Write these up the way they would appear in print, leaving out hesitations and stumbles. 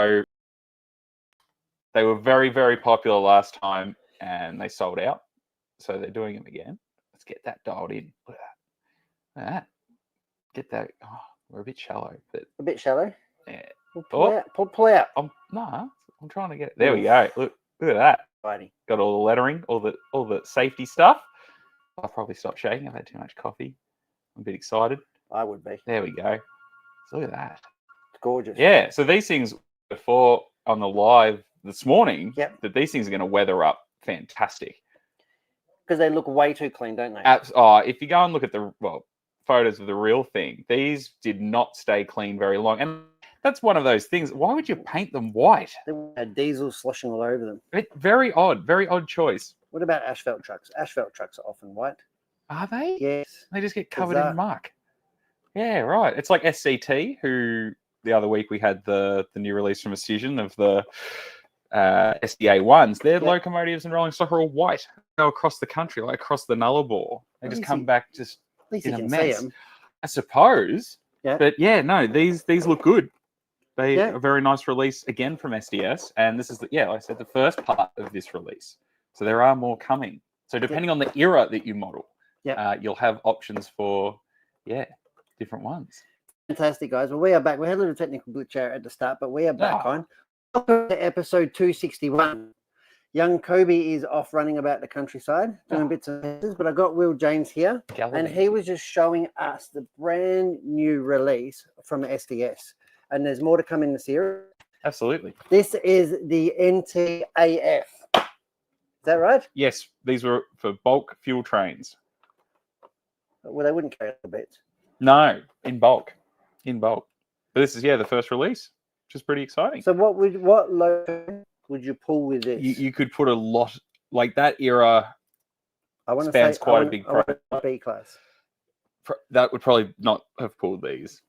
So they were very, very popular last time, and they sold out. So they're doing them again. Let's get that dialed in. Look at that. Get that. Oh, we're a bit shallow, but A bit shallow. yeah. We'll pull out. Pull out. I'm trying to get it. There we go. Look at that. Righty. Got all the lettering, all the safety stuff. I'll probably stop shaking. I've had too much coffee. I'm a bit excited. I would be. There we go. So look at that. It's gorgeous. Yeah. So these things before on the live this morning. Yep. That these things are going to weather up fantastic. Because they look way too clean, don't they? If you go and look at the photos of the real thing, these did not stay clean very long, and that's one of those things. Why would you paint them white? They had diesel sloshing all over them. Very odd choice. What about asphalt trucks? Asphalt trucks are often white. Are they? Yes. They just get covered in muck. Yeah, right. It's like SCT, who the other week we had the new release from Precision of the SDA ones. Their locomotives and rolling stock are all white. Go across the country, like across the Nullarbor. They just come back just At least in you a can mess. see them. I suppose. Yeah. But yeah, no, these look good. They Yeah. are a very nice release again from SDS, and this is like I said, the first part of this release. So there are more coming. So depending on the era that you model, you'll have options for different ones. Fantastic, guys. Well, we are back. We had a little technical glitch out at the start, but we are back on. Welcome to episode 261. Young Kobe is off running about the countryside, doing bits and pieces, but I got Will James here, and he was just showing us the brand new release from SDS. And there's more to come in the series. Absolutely. This is the NTAF. Is that right? Yes, these were for bulk fuel trains. Well, they wouldn't carry the bits. No, in bulk. But this is the first release, which is pretty exciting. So what logo would you pull with this? You could put a lot like that era. Spans quite a big B class. That would probably not have pulled these.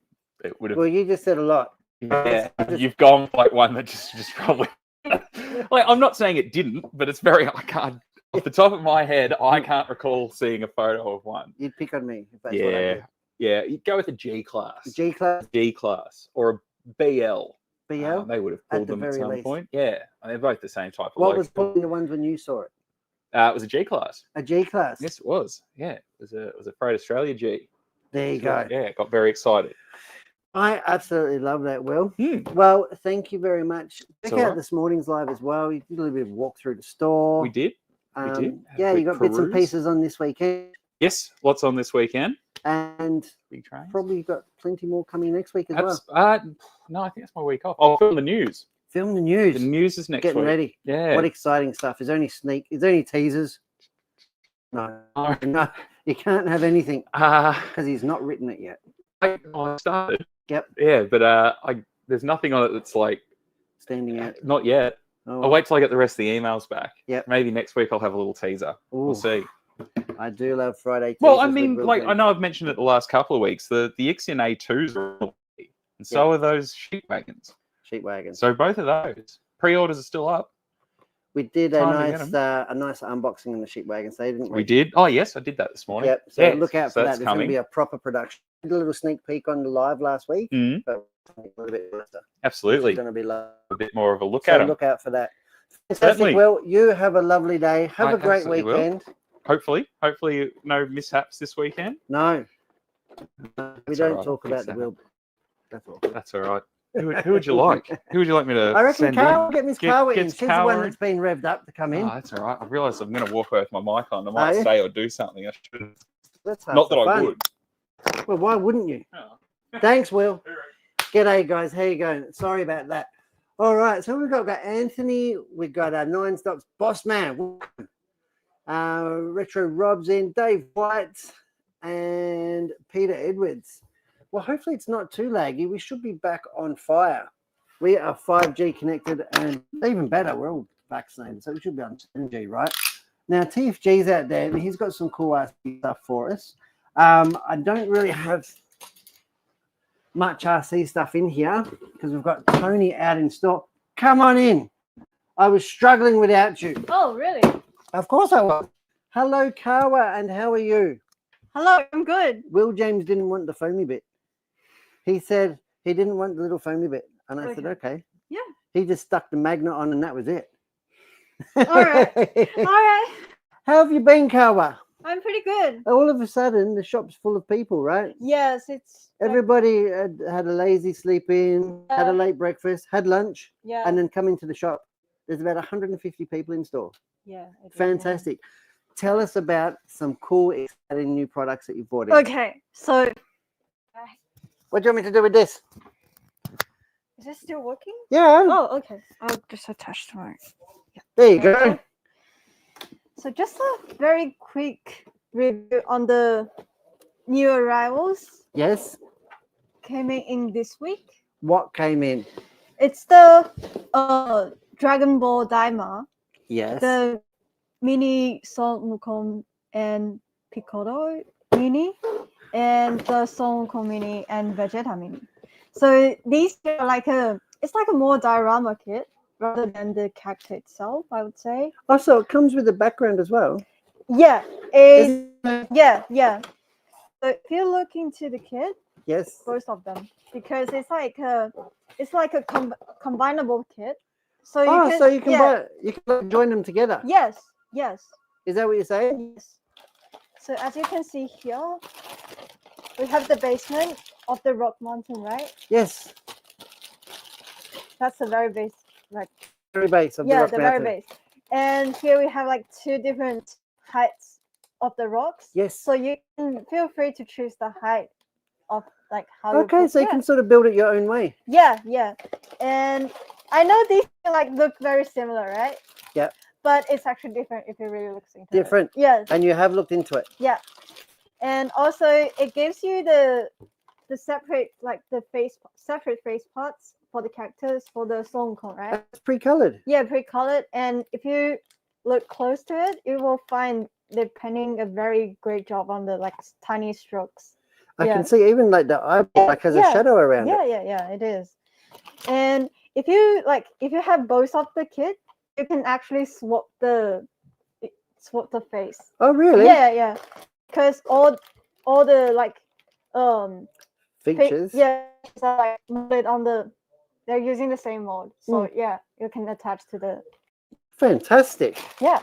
It would have. Well, you just said a lot. Yeah, you've gone for like one that just probably. Like, I'm not saying it didn't, but it's very. I can't. Off the top of my head, I can't recall seeing a photo of one. You'd pick on me if that's what I did. Yeah. You'd go with a G class. G class. G class or a BL. BL. They would have pulled them at some least. point. Yeah, they're both the same type of. What was pulling the ones when you saw it? It was a G class. A G class. Yes, it was. Yeah, it was a Freight Australia G. There you go. Yeah, got very excited. I absolutely love that, Will. Well, thank you very much. Check out this morning's live as well. You did a little bit of walk through the store. We did. Yeah, you got bits and pieces on this weekend. Yes, lots on this weekend. And big trains. Probably got plenty more coming next week as well. No, I think that's my week off. I'll film the news. Film the news. The news is next week. Getting ready. Yeah. What exciting stuff. Is there any teasers? No. You can't have anything because he's not written it yet. I started. Yep. Yeah, but there's nothing on it that's like standing out. Not yet. Oh. I'll wait till I get the rest of the emails back. Yep. Maybe next week I'll have a little teaser. Ooh. We'll see. I do love Friday. Well, I mean, like I know I've mentioned it the last couple of weeks. The Ixion A2s are and so are those sheep wagons. Sheep wagons. So both of those pre-orders are still up. We did a nice unboxing on the sheep wagons, didn't we? We did. Oh yes, I did that this morning. Yep. So look out for that. There's going to be a proper production. We did a little sneak peek on the live last week, but a little bit later. Absolutely. It's going to be a bit more of a look at them. Look out for that. Fantastic. Well, you have a lovely day. Have a great weekend. Hopefully no mishaps this weekend. No. We don't talk about the wheel. That's all. That's all right. Who would you like? Who would you like me to I reckon send Carl in? Get Miss Carl in. She's the one that's been revved up to come in. Oh, that's all right. I realise I'm going to walk away with my mic on. I might say or do something. I should. That's not that I would. Well, why wouldn't you? Oh. Thanks, Will. G'day, guys. How you going? Sorry about that. All right. So we've got Anthony. We've got Nine Stops Boss Man. Retro Rob's in. Dave White and Peter Edwards. Well, hopefully it's not too laggy. We should be back on fire. We are 5G connected, and even better, we're all vaccinated, so we should be on 7G, right? Now, TFG's out there, and he's got some cool RC stuff for us. I don't really have much RC stuff in here because we've got Tony out in store. Come on in. I was struggling without you. Oh, really? Of course I was. Hello, Kawa, and how are you? Hello, I'm good. Will James didn't want the foamy bit. He said he didn't want the little foamy bit. And I said, okay. Yeah. He just stuck the magnet on and that was it. All right. All right. How have you been, Kawa? I'm pretty good. All of a sudden, the shop's full of people, right? Yes, it's Everybody had a lazy sleep in, had a late breakfast, had lunch, yeah. and then come into the shop. There's about 150 people in store. Yeah. it is, Fantastic. Tell us about some cool, exciting new products that you bought in. yeah. Okay, so What do you want me to do with this? is this still working? Yeah. Oh, okay. I'll just attach to my. There you go. So just a very quick review on the new arrivals Yes. came in this week. What came in? It's the Dragon Ball Daima, Yes. the mini Son Wukong and Piccolo mini, and the Son Wukong mini and Vegeta mini. So these are it's like a more diorama kit rather than the character itself, I would say. Also, it comes with a background as well. Yeah, Is it? yeah. So if you look into the kit, Yes. both of them, because it's like a combinable kit. So you can, So you can buy, you can join them together. Yes. Is that what you're saying? Yes. So as you can see here, we have the basement of the rock mountain, right? Yes. That's the very base, Very base of the yeah, rock the mountain. very base. And here we have like two different heights of the rocks. Yes. So you can feel free to choose the height of like how. Okay, so you can sort of build it your own way. Yeah. And I know these look very similar, right? Yeah. But it's actually different if you really look into Different. it. Yes. And you have looked into it. Yeah. And also it gives you the separate separate face parts for the characters for the Son Wukong, right? It's pre-colored. Yeah, pre-colored. And if you look close to it, you will find they're painting a very great job on the tiny strokes. I can see even like the eyeball has a shadow around it. Yeah, it is. And if you have both of the kit, you can actually swap the face. Oh, really? Yeah. Because all the Features. are molded on they're using the same mold. So yeah, you can attach to the. Fantastic. Yeah.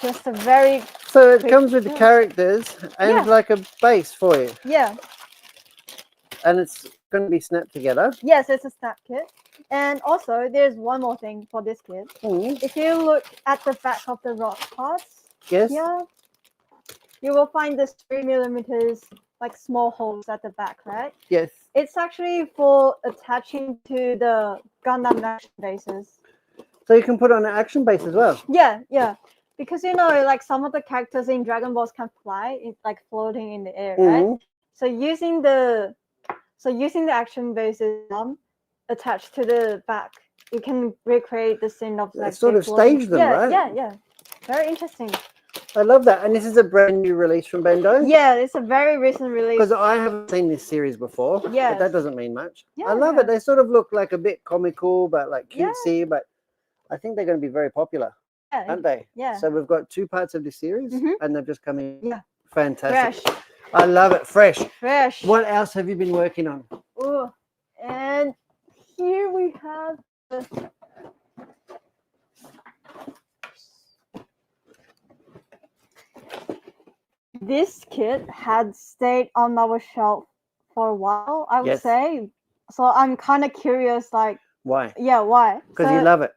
Just a very. So it comes with the characters and like a base for you. Yeah. And it's going to be snapped together. Yes, it's a snap kit. And also, there's one more thing for this kit. If you look at the back of the rock parts, Yes. here, you will find this 3mm small holes at the back, right? Yes. It's actually for attaching to the Gundam action bases. So you can put on an action base as well. Yeah. Because some of the characters in Dragon Balls can fly, floating in the air, right? So using the action bases attached to the back, you can recreate the scene of sort of stage them, right? Yeah. Very interesting. I love that. And this is a brand new release from Bandai? Yeah, it's a very recent release. Because I haven't seen this series before. Yes. But that doesn't mean much. Yeah, I love it. They sort of look like a bit comical, but cutesy, but I think they're going to be very popular, aren't they? Yeah. So we've got two parts of the series and they've just come in. Yeah. Fantastic. Fresh. I love it. Fresh. Fresh. What else have you been working on? Oh, and here we have this kit had stayed on our shelf for a while, I would say. So I'm kind of curious, why? Yeah, why? Because you love it.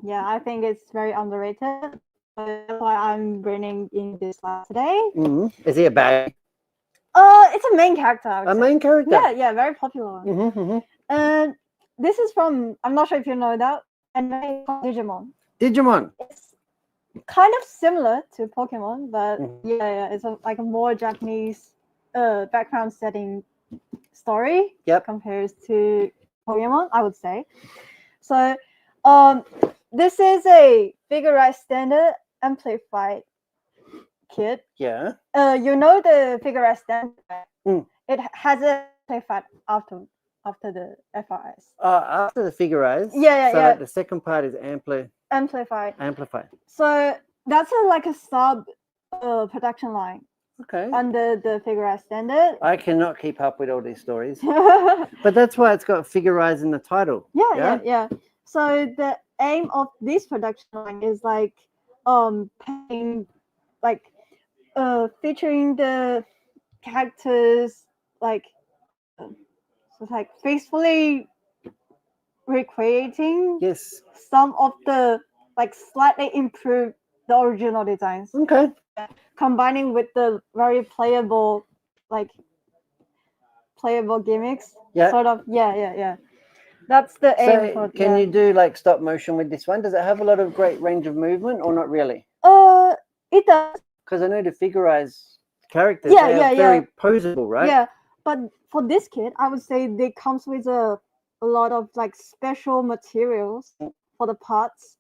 Yeah, I think it's very underrated. That's why I'm bringing in this today. Is he a bad? It's a main character. I would say. Main character? Yeah, very popular one. And this is from, I'm not sure if you know that, and Digimon. Digimon. It's kind of similar to Pokemon, but it's a more Japanese background setting story compared to Pokemon, I would say. So this is a figurized standard amplified kit. Yeah. You know the figurized standard. It has a amplified after the FRS. After the figurized. Yeah. The second part is Amplified. So that's a sub production line. Okay. Under the figurized standard. I cannot keep up with all these stories. But that's why it's got figurized in the title. Yeah. So the aim of this production line is like paying like featuring the characters like so it's like faithfully recreating Yes. some of the like slightly improved the original designs, Okay. combining with the very playable gimmicks. Yeah. Sort of. Yeah. That's the aim. So can you do like stop motion with this one? Does it have a lot of great range of movement or not really? It does. Because I know to figurize characters, Yeah, they are very posable, right? Yeah, but for this kit, I would say they comes with a lot of like special materials for the parts,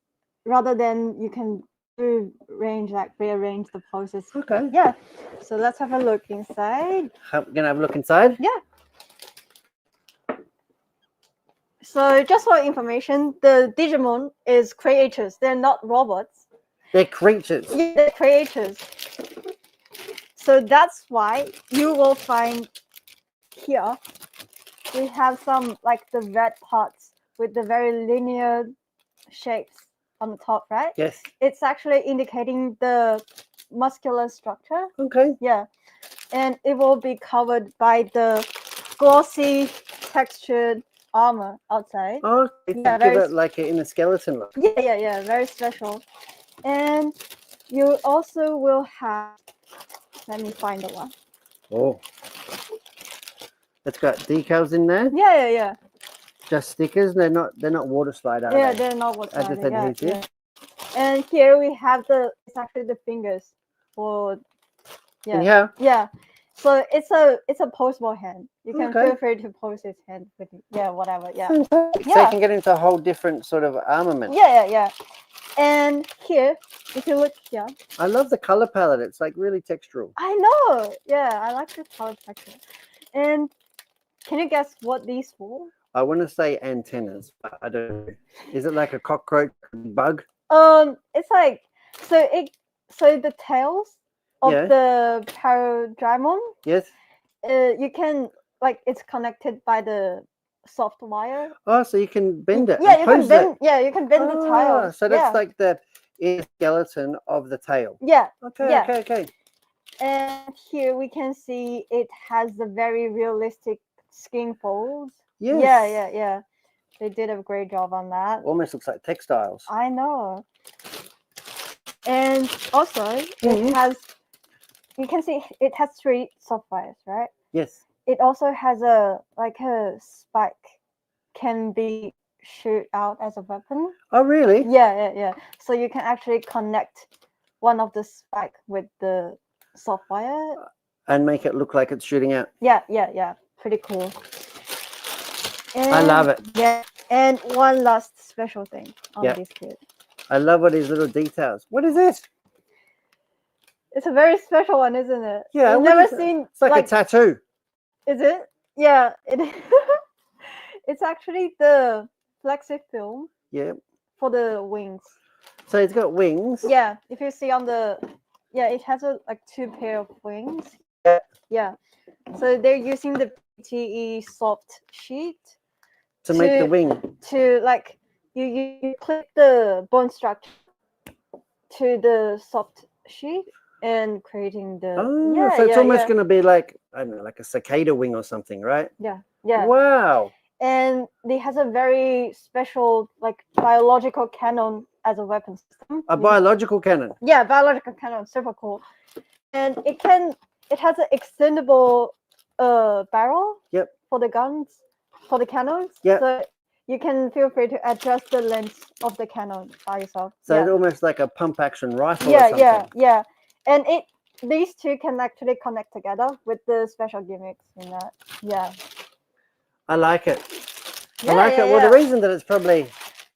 rather than you can rearrange the poses. Okay. Yeah. So let's have a look inside. Gonna have a look inside? Yeah. So just for information, the Digimon is creatures. They're not robots. They're creatures. Yeah, they're creatures. So that's why you will find here we have some like the red parts with the very linear shapes on the top, right? Yes. It's actually indicating the muscular structure. Okay. Yeah. And it will be covered by the glossy textured armor outside. Oh, Yeah, give it like in a skeleton look. Yeah, very special. And you also will have, let me find the one. Oh. It's got decals in there. Yeah. Just stickers. They're not water slide, are Yeah, they? they're not what Just adhesive. yeah. And here we have it's actually the fingers for yeah. So it's a poseable hand. You can feel free to pose his hand with whatever. Yeah. Fantastic. So you can get into a whole different sort of armament. Yeah. And here, if you look here, I love the color palette. It's like really textural. I know. Yeah, I like the color texture. And can you guess what these for? I want to say antennas, but I don't know. Is it like a cockroach bug? It's like so the tails of the Paradrimon. Yes. You can it's connected by the soft wire. Oh, so you can bend it. Yeah, you can bend. Yeah, you can bend the tail. So that's like the inner skeleton of the tail. Yeah. Okay. And here we can see it has the very realistic skin folds. Yes. Yeah. They did a great job on that. Almost looks like textiles. I know. And also it has, you can see it has 3 soft wires, right? Yes. It also has a spike can be shoot out as a weapon. Oh, really? Yeah. So you can actually connect one of the spike with the soft wire and make it look like it's shooting out. Yeah. Pretty cool. And, I love it. Yeah. And one last special thing on this kit. I love all these little details. What is this? It's a very special one, isn't it? Yeah. I've never seen. It's like a tattoo. Is it? Yeah. It's actually the flexi film. Yeah. For the wings. So it's got wings. Yeah. If you see on the, it has 2 pair of wings. Yeah. So they're using the PTE soft sheet to make the wing. To you clip the bone structure to the soft sheet and creating the. So it's almost going to be like, I don't know, like a cicada wing or something, right? Yeah. Wow. And it has a very special biological cannon as a weapon system. A biological cannon. Yeah, biological cannon, super cool. And it has an extendable barrel. Yep. For the guns, for the cannons. Yep. So you can feel free to adjust the length of the cannon by yourself. So it's almost like a pump action rifle or something. Yeah. And these 2 can actually connect together with the special gimmicks in that. Yeah. I like it. Well, the reason that it's probably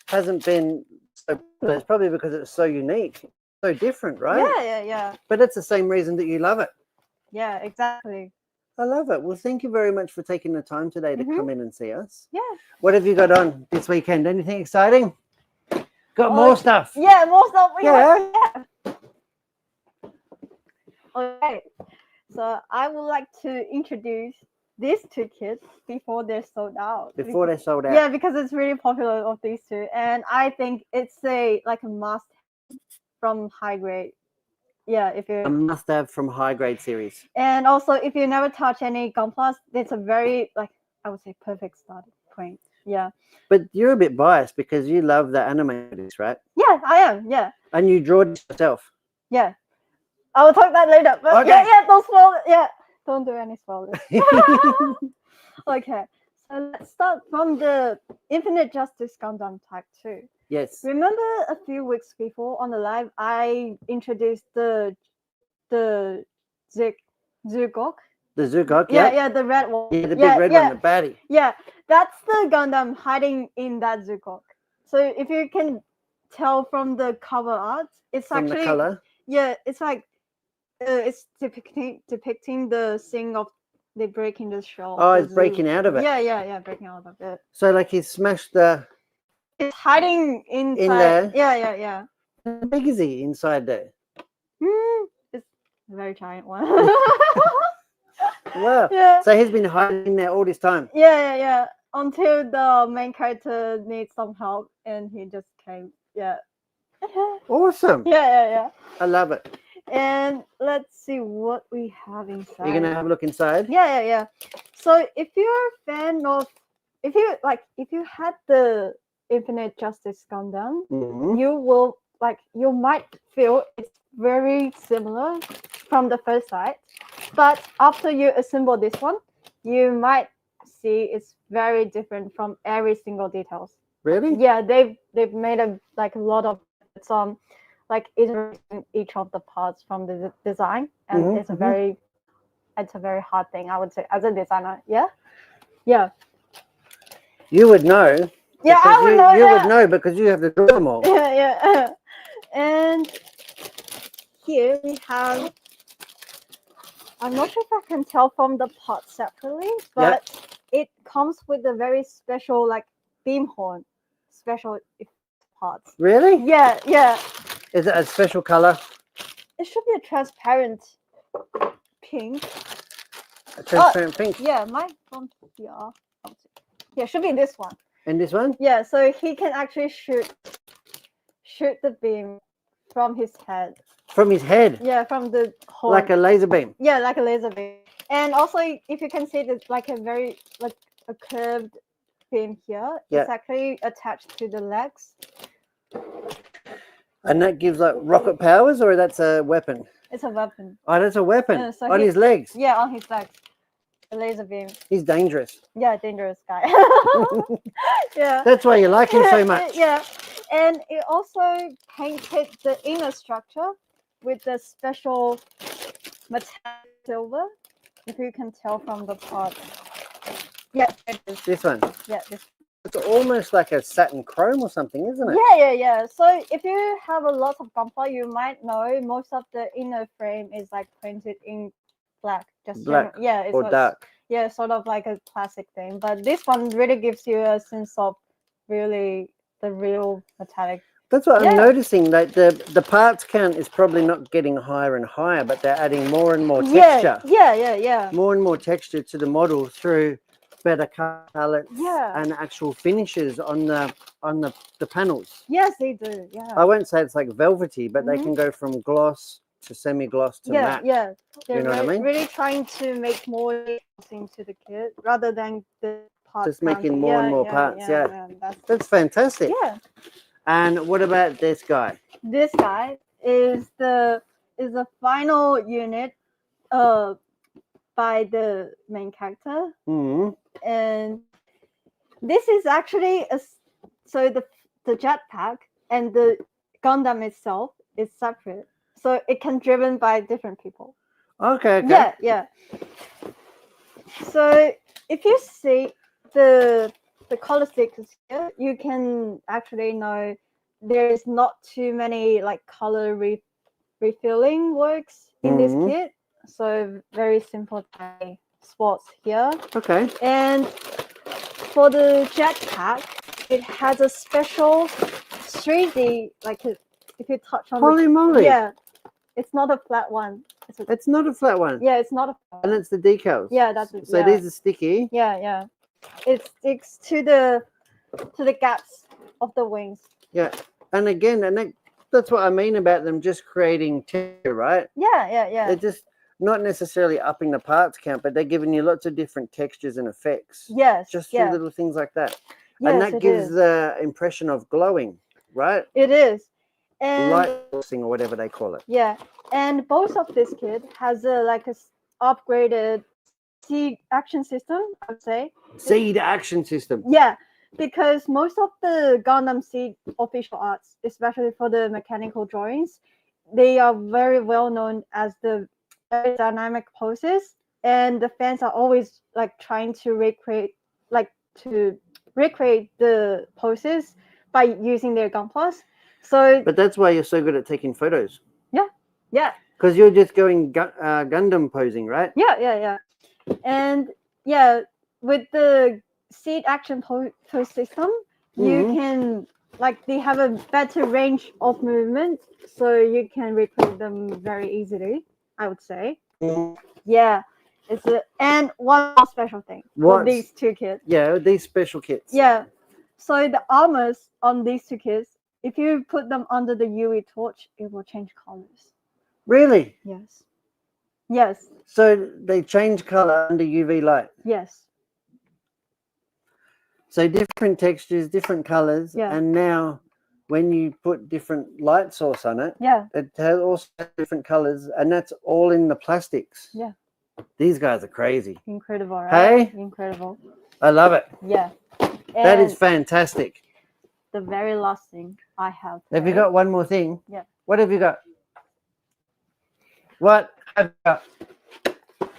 hasn't been so popular is probably because it's so unique, so different, right? Yeah. But it's the same reason that you love it. Yeah, exactly. I love it. Well, thank you very much for taking the time today to come in and see us. Yeah. What have you got on this weekend? Anything exciting? Got more stuff. Yeah, more stuff. Yeah. All right. So I would like to introduce these two kits before they're sold out. Before they're sold out. Yeah, because it's really popular of these two, and I think it's a must from high grade. Yeah, if A you must have from high grade series. and also if you never touch any Gunplas, it's a very I would say perfect starting point. Yeah. But you're a bit biased because you love the animators, right? Yeah, I am. Yeah. And you draw it yourself. Yeah. I will talk that later. But Okay. yeah, don't spoil it. Yeah. Don't do any spoilers. Okay. So let's start from the Infinite Justice Gundam Type 2. Yes. Remember a few weeks before on the live, I introduced the Zugok. The Zugok, Yeah, the red one. Yeah, the big red one, the baddie. Yeah, that's the Gundam hiding in that Zugok. So if you can tell from the cover art, it's From actually the color. Yeah, it's like it's depicting the scene of they breaking the shell. Oh, the it's breaking out of it. Yeah, breaking out of it. So like he smashed the. It's hiding inside. In there? Yeah. How big is he inside there? It's a very giant one. Wow. Yeah. So he's been hiding there all this time. Yeah. Until the main character needs some help, and he just came. Yeah. Awesome. Yeah. I love it. And let's see what we have inside. You're gonna have a look inside? Yeah. So if you're a fan of, if you had the Infinite Justice Gundam, Mhm. you might feel it's very similar from the first sight, but after you assemble this one, you might see it's very different from every single details. Really? Yeah, they've made a lot of some iterating each of the parts from the design, and Mhm, it's a very hard thing, I would say, as a designer. Yeah. You would know. Yeah, because I would you, know. You Yeah. would know because you have to draw them all. Yeah. And here we have. I'm not sure if I can tell from the parts separately, but it comes with a very special beam horn, special parts. Really? Yeah. Is it a special color? It should be a transparent pink. A transparent pink? Yeah, my from here. Yeah, should be this one. And this one? Yeah, so he can actually shoot the beam from his head. From his head? Yeah, from the horn. Like a laser beam? Yeah, like a laser beam. And also, if you can see, it's like a very a curved beam here. Yeah. It's actually attached to the legs. And that gives rocket powers, or that's a weapon? It's a weapon. Oh, that's a weapon Yeah, so on his legs. Yeah, on his legs. A laser beam. He's dangerous. Yeah, dangerous guy. Yeah. That's why you like him so much. Yeah. And it also painted the inner structure with the special metallic silver, if you can tell from the part. Yeah, it is. This one. Yeah, this. It's almost like a satin chrome or something, isn't it? Yeah. So if you have a lot of Gunpla, you might know most of the inner frame is painted in black. Just Black it's or dark. Yeah, sort of like a classic thing. But this one really gives you a sense of really the real metallic. That's what I'm noticing. That the parts count is probably not getting higher and higher, but they're adding more and more texture. Yeah. More and more texture to the model through better colors and actual finishes on the panels. Yes, they do. Yeah. I won't say it's like velvety, but they can go from gloss to semi-gloss to matte. Yeah. They're You know what I mean? really trying to make more details into the kit rather than the parts. Just making more and more parts. Yeah. That's fantastic. Yeah. And what about this guy? This guy is the final unit by the main character. Mm-hmm. And this is actually so the jetpack and the Gundam itself is separate, so it can driven by different people. Okay. Yeah. So if you see the color stickers here, you can actually know there is not too many color refilling works in this kit. So very simple spots here. Okay. And for the jetpack, it has a special 3D, if you touch on Holy moly. Yeah, it's not a flat one. It's not a flat one. Yeah, it's not a. And it's the decals. Yeah, that's it. So yeah. these are sticky. Yeah, yeah. It sticks to the gaps of the wings. Yeah. And again, that's what I mean about them just creating texture, right? Yeah, yeah, yeah. They're just not necessarily upping the parts count, but they're giving you lots of different textures and effects. Yes. Just through little things like that. Yes, and that gives the impression of glowing, right? It is. And light sourcing or whatever they call it. Yeah. And both of this kit has a upgraded seed action system, I would say. Seed action system. Yeah. Because most of the Gundam Seed official arts, especially for the mechanical drawings, they are very well known as the very dynamic poses, and the fans are always trying to recreate the poses by using their Gunplas. So, but that's why you're so good at taking photos. Yeah, yeah. Because you're just going Gundam posing, right? Yeah, yeah, yeah. And yeah, with the seed action pose system, you can they have a better range of movement, so you can recreate them very easily, I would say. Yeah, and one more special thing for these two kits. Yeah, these special kits. Yeah, so the armors on these two kits, if you put them under the UV torch, it will change colors. Really? Yes. Yes. So they change color under UV light. Yes. So different textures, different colors, and now when you put different light source on it, it has also different colors, and that's all in the plastics. Yeah. These guys are crazy. Incredible, right? Hey? Incredible. I love it. Yeah. That is fantastic. The very last thing I have. Have you got one more thing? Yeah. What have you got? What have you got?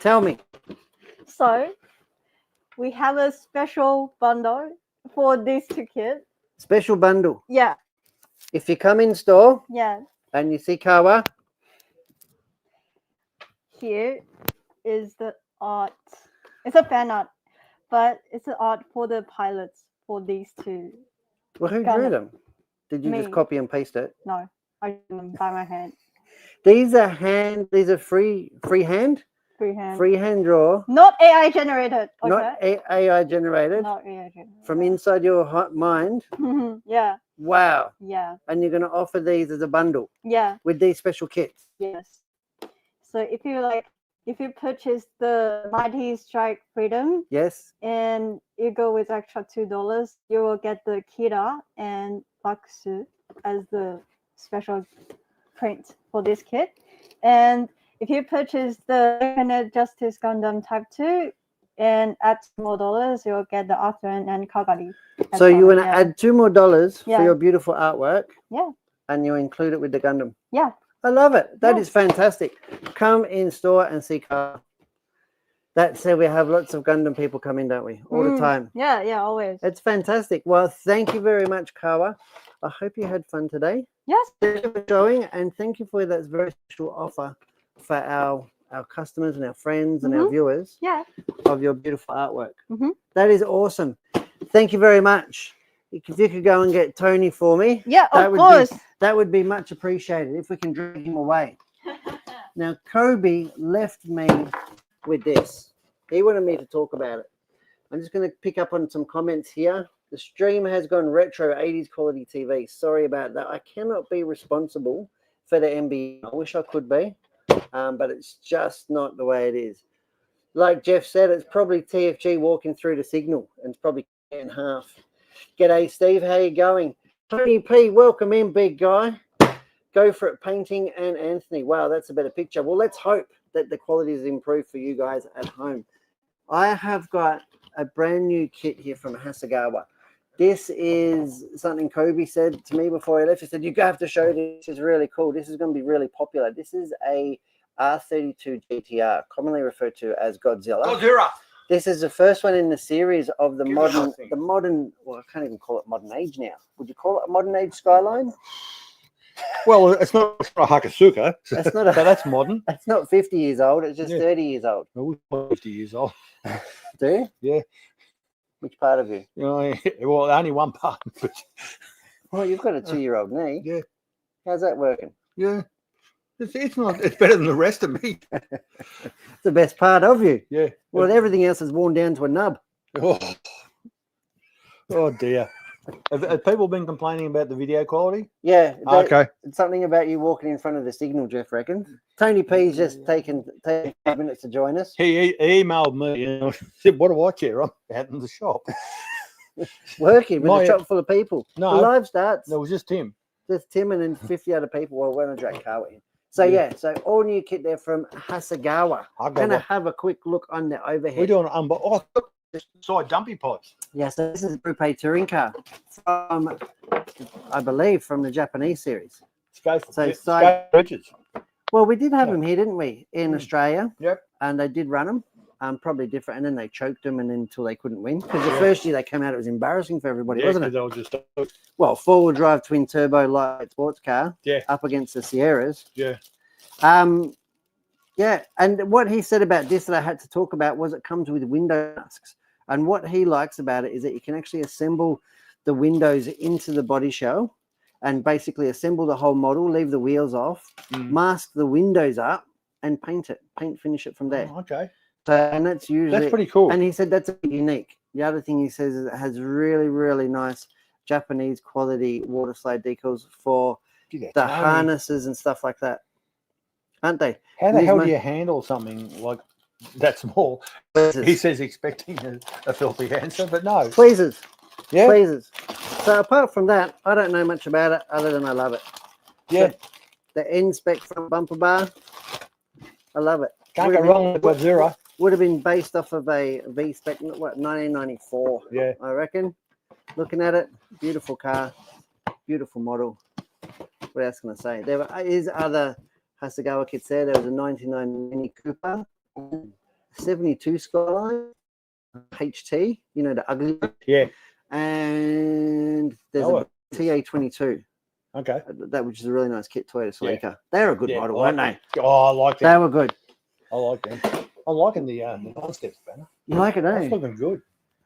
Tell me. So, we have a special bundle for these two kits. Special bundle. Yeah. If you come in store, and you see Kawa, here is the art. It's a fan art, but it's an art for the pilots for these two. Well, who drew them? Did you just copy and paste it? No, I drew them by my hand. These are freehand? Freehand draw. Not AI generated. Okay? Not AI generated. Not AI generated. From inside your mind. Yeah. Wow. Yeah. And you're going to offer these as a bundle. Yeah. With these special kits. Yes. So if you purchase the Mighty Strike Freedom. Yes. And you go with extra $2, you will get the Kira and Baksu as the special print for this kit. And if you purchase the Infinite Justice Gundam Type 2 and add $2 more, you'll get the Arthur and Kagari. So you want to add $2 more for your beautiful artwork. Yeah. And you include it with the Gundam. Yeah. I love it. That is fantastic. Come in store and see Carl. That said, we have lots of Gundam people come in, don't we? All the time. Yeah, yeah, always. It's fantastic. Well, thank you very much, Kawa. I hope you had fun today. Yes. Thank you for showing, and thank you for that very special offer for our customers and our friends and our viewers of your beautiful artwork. That is awesome. Thank you very much. If you could go and get Tony for me. Yeah, of course. That would be much appreciated if we can drag him away. Now, Kobe left me with this. He wanted me to talk about it. I'm just going to pick up on some comments here. The stream has gone retro 80s quality TV. Sorry about that. I cannot be responsible for the NBA. I wish I could be, but it's just not the way it is. Like Jeff said, it's probably TFG walking through the signal, and it's probably in half. G'day, Steve. How you going? Tony P, welcome in, big guy. Go for it, Painting and Anthony. Wow, that's a better picture. Well, let's hope that the quality is improved for you guys at home. I have got a brand new kit here from Hasegawa. This is something Kobe said to me before he left. He said, you have to show this. This is really cool. This is going to be really popular. This is a R32 GTR, commonly referred to as Godzilla. This is the first one in the series of the modern, well, I can't even call it modern age now. Would you call it a modern age Skyline? Well, it's not a Hakasuka. That's not that's modern. It's not 50 years old. It's just 30 years old. We're 50 years old. Do you? Yeah. Which part of you? Well, only one part. But... Well, you've got a 2-year-old knee. Yeah. How's that working? Yeah. It's not. It's better than the rest of me. It's the best part of you. Yeah. Well, everything else is worn down to a nub. Oh, oh dear. Have people been complaining about the video quality? Yeah. Okay. It's something about you walking in front of the signal, Jeff reckons. Tony P's just taken 5 minutes to join us. He emailed me and said, "What do I care? I'm out in the shop." Working with My- a shop full of people. No. The live starts. No, it was just him. There's Tim and then 50 other people. Well, we're on a drag car with him. So, so all new kit there from Hasegawa. I'm going to have a quick look on the overhead. We're doing side dumpy pods. Yeah, so this is a Group A touring car from, I believe, from the Japanese series. Bridges. Well, we did have them here, didn't we, in Australia? Yep. And they did run them. Probably different, and then they choked them, and then until they couldn't win. Because the first year they came out, it was embarrassing for everybody, wasn't it? They were just Well, four-wheel drive twin turbo light sports car, up against the Sierras. Yeah. Yeah, and what he said about this that I had to talk about was it comes with window masks, and what he likes about it is that you can actually assemble the windows into the body shell, and basically assemble the whole model, leave the wheels off, mask the windows up, and paint finish it from there. Oh, okay. So, and that's pretty cool. And he said that's unique. The other thing he says is it has really, really nice Japanese quality water slide decals for the harnesses and stuff like that, aren't they? How the hell do you handle something like that small? Tweezers. He says expecting a filthy answer, but no. Tweezers. Yeah. Tweezers. So apart from that, I don't know much about it other than I love it. Yeah. So the end spec front bumper bar, I love it. Can't go wrong with Zero. Would have been based off of a V spec, 1994. Yeah. I reckon. Looking at it, beautiful car, beautiful model. What else can I say? There is other Hasegawa kits there. There was a 99 Mini Cooper, 72 Skyline, HT, you know, the ugly one. Yeah. And there's a TA22. Okay. That which is a really nice kit, Toyota Celica. They're a good model, weren't they? Oh, I like them. They were good. I like them. I'm liking the non-steps banner. You like it, eh? That's looking good.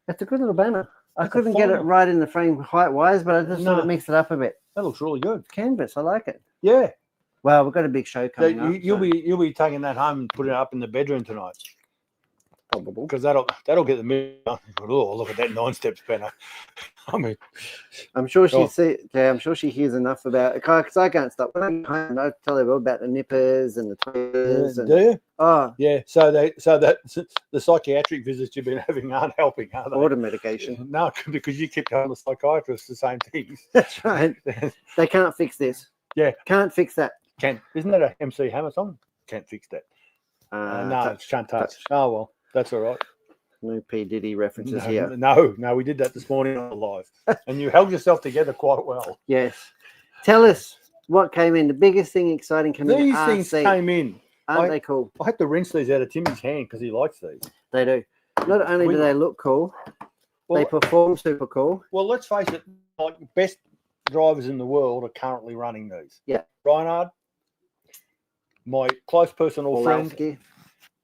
It's a good little banner. I That's couldn't a get it fine one. right in the frame height-wise, but I just thought it mixed it up a bit. That looks really good. Canvas, I like it. Yeah. Well, we've got a big show So coming up. you'll be taking that home and putting it up in the bedroom tonight. Probable. Because that'll get the mood. Oh, look at that 9-steps banner. I mean, I'm sure I'm sure she hears enough about it because I can't stop. When I get home, I tell her all about the nippers and the tweezers. do you? Oh, yeah. So that the psychiatric visits you've been having aren't helping, are they? order medication. No, because you keep telling the psychiatrist the same things. That's right. They can't fix this. Yeah. Can't fix that. Isn't that a MC Hammer song? Can't fix that. No, it's can't touch. Oh well, that's all right. No P Diddy references here. No, we did that this morning on the live, and you held yourself together quite well. Yes. Tell us what came in. The biggest thing exciting came in. These things came in. Aren't they cool? I had to rinse these out of Timmy's hand because he likes these. They do. Not only do they look cool, they perform super cool. Well, let's face it, like best drivers in the world are currently running these. Yeah. Reinhard, my close personal friend Orlowski.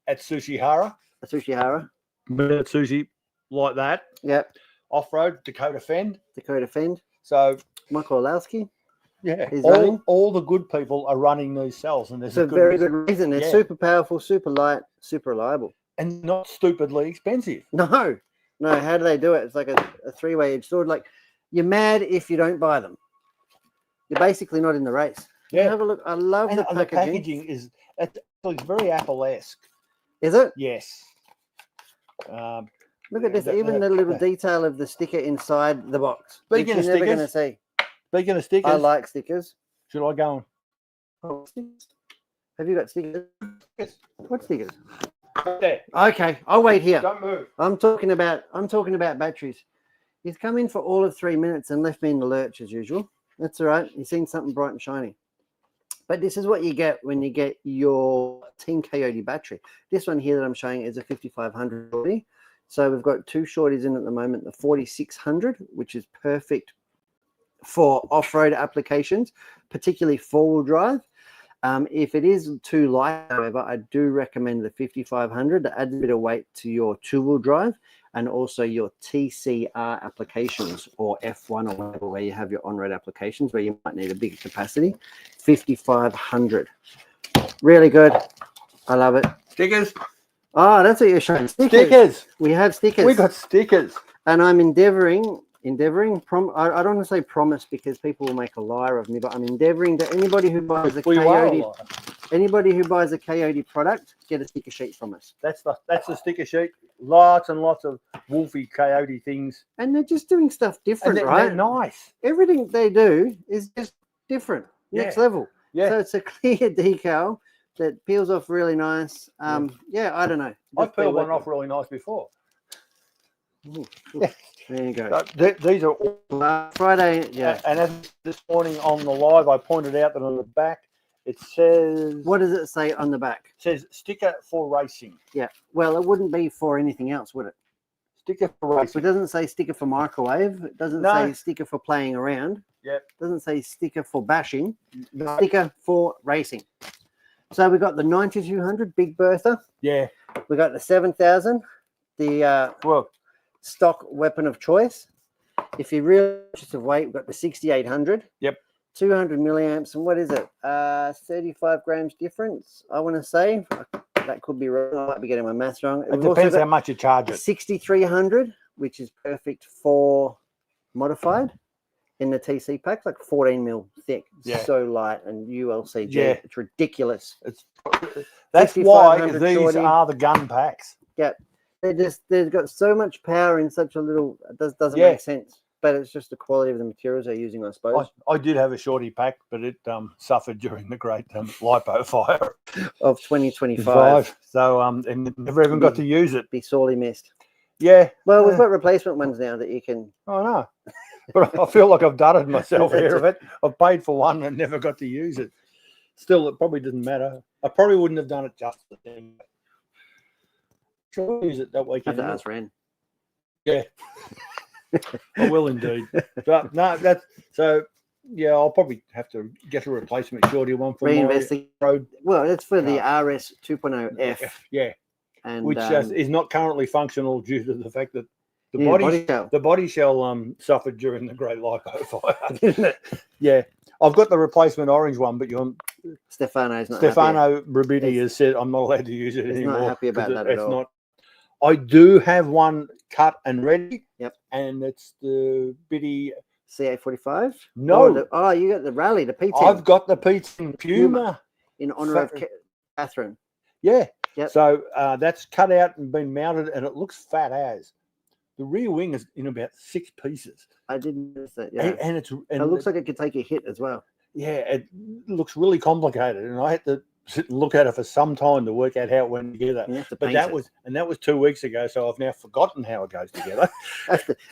at Sushihara. Tsuchihara. At Sushi like that. Yep. Off-road, Dakota Fend. Dakota Fend. So Michael Orlowski. yeah, He's running. all the good people are running these cells, and there's It's a very good reason. They're Yeah. super powerful, super light, super reliable. and not stupidly expensive. No. How do they do it? It's like a three-way edged sword. Like you're mad if you don't buy them. You're basically not in the race. Yeah. Have a look. I love And the the packaging. packaging is it's very Apple-esque. Is it? Yes. Look at this. Even the little detail of the sticker inside the box. Which Speaking you're of never going to stickers, see. Speaking of stickers, I like stickers. should I go Oh, stickers. Have you got stickers? Yes. What stickers? there? Okay, I'll wait here. Don't move. I'm talking about batteries. He's come in for all of 3 minutes and left me in the lurch as usual. That's all right. He's seen something bright and shiny. But this is what you get when you get your Team Coyote battery. This one here that I'm showing is a 5500 shorty. So we've got two shorties in at the moment, the 4600, which is perfect for off-road applications, particularly four-wheel drive. If it is too light, however, I do recommend the 5500 that adds a bit of weight to your two-wheel drive and also your TCR applications or F1 or whatever, where you have your on-road applications where you might need a bigger capacity. 5500. Really good. I love it. Stickers. Oh, that's what you're showing. Stickers. We have stickers. We got stickers. And I'm endeavoring. I don't want to say promise because people will make a liar of me, but I'm endeavoring that anybody who buys a Coyote product, get a sticker sheet from us. That's the sticker sheet. Lots and lots of Wolfie Coyote things. And they're just doing stuff different, and right? They're nice. Everything they do is just different. Next level. Yeah. So it's a clear decal that peels off really nice. I don't know. I peeled one off really nice before. Ooh. There you go. These are all Friday, yeah. And as this morning on the live, I pointed out that on the back it says. What does it say on the back? It says sticker for racing. Yeah. Well, it wouldn't be for anything else, would it? Sticker for racing. It doesn't say sticker for microwave. It doesn't say sticker for playing around. Yeah. It doesn't say sticker for bashing. No. Sticker for racing. So we got the 9200 Big Bertha. Yeah. We got the 7000, the stock weapon of choice. If you're really interested of weight, we've got the 6800. Yep. 200 milliamps. And what is it? 35 grams difference, I want to say. That could be wrong. I might be getting my maths wrong. It depends how much you charge it. 6300, which is perfect for modified in the TC pack, like 14 mil thick. Yeah. So light and ULCG. Yeah. It's ridiculous. That's why 5500 these shorty. are the gun packs. Yeah. They've got so much power in such a little, it doesn't make sense. But it's just the quality of the materials they're using, I suppose. I did have a shorty pack, but it suffered during the great lipo fire of 2025. So and never even got to use it. Be sorely missed. Yeah. Well, we've got replacement ones now that you can. Oh no. But I feel like I've done it myself here of it. I've paid for one and never got to use it. Still, it probably doesn't matter. I probably wouldn't have done it justice. Sure, use it that weekend. I have to ask Ren. Yeah. I will indeed. But no, that's so. Yeah, I'll probably have to get a replacement shorty one for my road. Well, it's for the RS 2.0 F. Yeah, and which is not currently functional due to the fact that the body shell suffered during the Great Lipo fire. Yeah, I've got the replacement orange one, but Stefano Rabidi has said I'm not allowed to use it anymore. Not happy about that at all. I do have one cut and ready. Yep. And it's the Biddy CA45. No. You got the rally, the P10. I've got the P10 Puma in honor of Catherine. Yeah. Yep. So that's cut out and been mounted, and it looks fat as. The rear wing is in about 6 pieces. I didn't notice that. Yeah. And it looks like it could take a hit as well. Yeah, it looks really complicated, and I had to sit and look at it for some time to work out how it went together. But that was 2 weeks ago, so I've now forgotten how it goes together.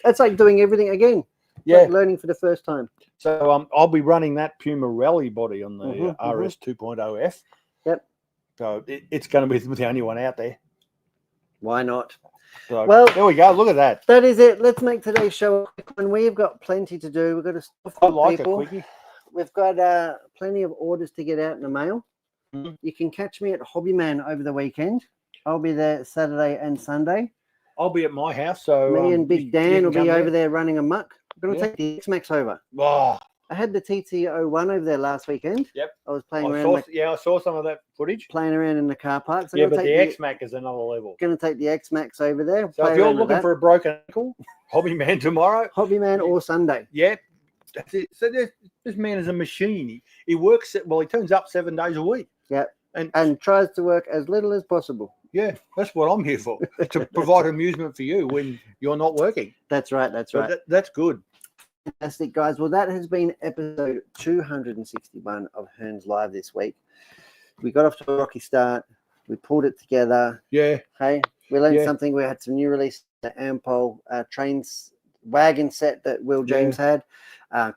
That's like doing everything again. Yeah, like learning for the first time. So I'll be running that Puma Rally body on the RS 2.0 F. Yep. So it's going to be the only one out there. Why not? So, well, there we go. Look at that. That is it. Let's make today's show a quick one. We've got plenty to do. We've got to stuff I like people. A quickie. We've got plenty of orders to get out in the mail. Mm-hmm. You can catch me at Hobbyman over the weekend. I'll be there Saturday and Sunday. I'll be at my house. So me and Big Dan will be over there running amok. I'm going to take the X-Max over. Oh. I had the TT01 over there last weekend. Yep. I was playing around. I saw some of that footage. Playing around in the car park. So but the X-Max is another level. Going to take the X-Max over there. So if you're looking for a broken ankle, Hobbyman tomorrow. Hobbyman or Sunday. Yep. That's it. So this man is a machine. He works, he turns up 7 days a week. Yep. And tries to work as little as possible. Yeah, that's what I'm here for, to provide amusement for you when you're not working. That's right. That's right. That's good. Fantastic, guys. Well, that has been episode 261 of Hearns Live this week. We got off to a rocky start. We pulled it together. Yeah. Hey, we learned something. We had some new release, the Ampol trains wagon set that Will James had.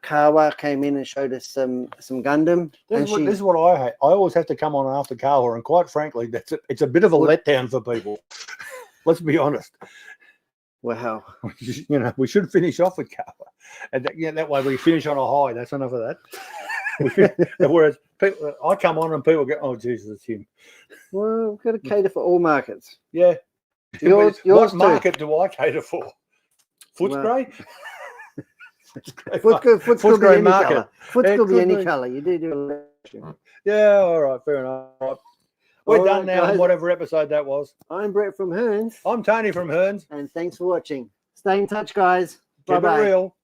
Kawa came in and showed us some Gundam. This is what I hate. I always have to come on after Kawa, and quite frankly, it's a bit of a letdown for people. Let's be honest. Wow. We should finish off with Kawa. And that way we finish on a high. That's enough of that. Whereas I come on and people go, oh, Jesus, it's him. Well, we've got to cater for all markets. Yeah. Yours what market do I cater for? Footscray? Footscray market. Footscray be any colour. You do Yeah, all right, fair enough. We're All done right, now on guys. whatever episode that was. I'm Brett from Hearns. I'm Tony from Hearns. And thanks for watching. Stay in touch, guys. Keep it Bye-bye. real.